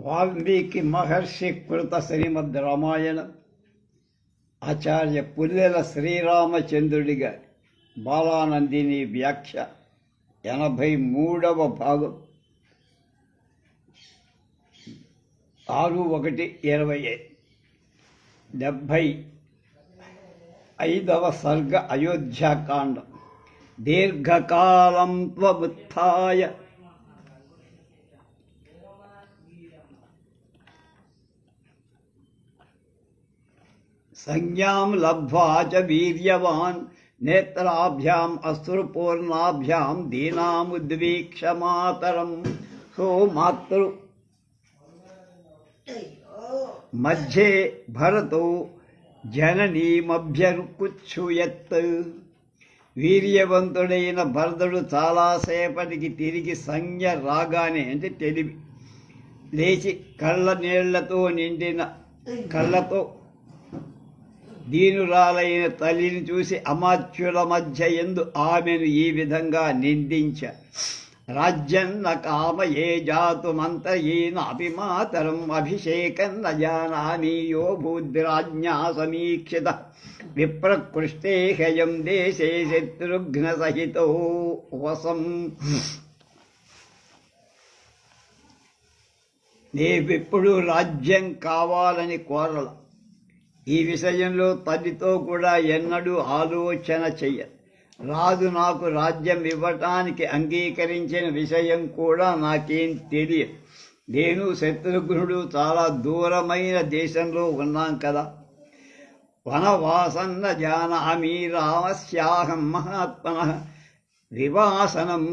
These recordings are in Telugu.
వాల్మీకి మహర్షి కృత శ్రీమద్ రామాయణం ఆచార్య పుల్లెల శ్రీరామచంద్రుడిగా బాలానందిని వ్యాఖ్య 83వ భాగం 6/1/25 75వ సర్గ అయోధ్యాకాండం. దీర్ఘకాలం త్వముత్థాయ సంజ్ఞాం లబ్ధ్వా చ వీర్యవాన్ నేత్రాభ్యాం అశ్రుపూర్ణాభ్యాం దీనాముద్వీక్ష మాతరం సోమాతృ మధ్యే భరతో జననీమభ్యరుకుచ్చుయత్. వీర్యవంతుడైన భరతుడు చాలాసేపటికి తిరిగి సంజ్ఞ రాగానే అంటే తెలివి లేచి కళ్ళ నీళ్లతో నిండిన కళ్ళతో దీనురాలైన తల్లిని చూసి అమాత్యుల మధ్య ఎందు ఆమెను ఈ విధంగా నిందించ. రాజ్యన్న కామయే జాతుమంతయేన అభిమాతరం అభిషేకన్న జానామి యో భూద్రాజ్ఞా సమీక్షిత విప్రకృష్టే హయం దేశే శత్రుఘ్న సహితో వసం. నీవిప్పుడు రాజ్యం కావాలని కోరల. ఈ విషయంలో తల్లితో కూడా ఎన్నడూ ఆలోచన చెయ్య. రాజు నాకు రాజ్యం ఇవ్వటానికి అంగీకరించిన విషయం కూడా నాకేం తెలియదు. నేను శత్రుఘ్నుడు చాలా దూరమైన దేశంలో ఉన్నాం కదా. వనవాసన్న జానామి రామస్యాహం మహాత్మనః వివాసనం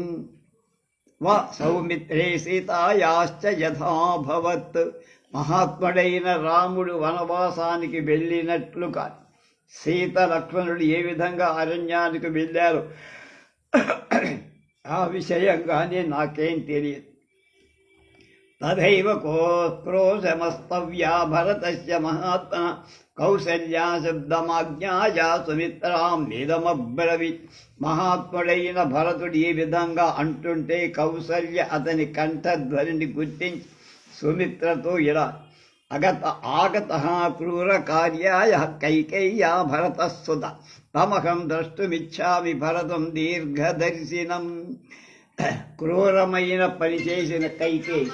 వా సౌమిత్రే సీతాయాశ్చ యథాభవత్. మహాత్ముడైన రాముడు వనవాసానికి వెళ్ళినట్లు కాదు, సీత లక్ష్మణుడు ఏ విధంగా అరణ్యానికి వెళ్ళారు ఆ విషయంగానే నాకేం తెలియదు. తథైవ క్రోశమస్తవ్యా భరతస్య మహాత్మన కౌసల్యా శబ్దమాజ్ఞాయా సుమిత్రాం వేదమబ్రవీత్. మహాత్ముడైన భరతుడు ఈ విధంగా అంటుంటే కౌసల్య అతని కంఠధ్వనిని గుర్తించి సుమిత్రతో ఇలా ఆగత క్రూర కార్యాయ కైకేయ్యా భరతస్సుత తమహం ద్రష్టుమిచ్చామి భరతం దీర్ఘదర్శినం. క్రూరమైన పని చేసిన కైకేయి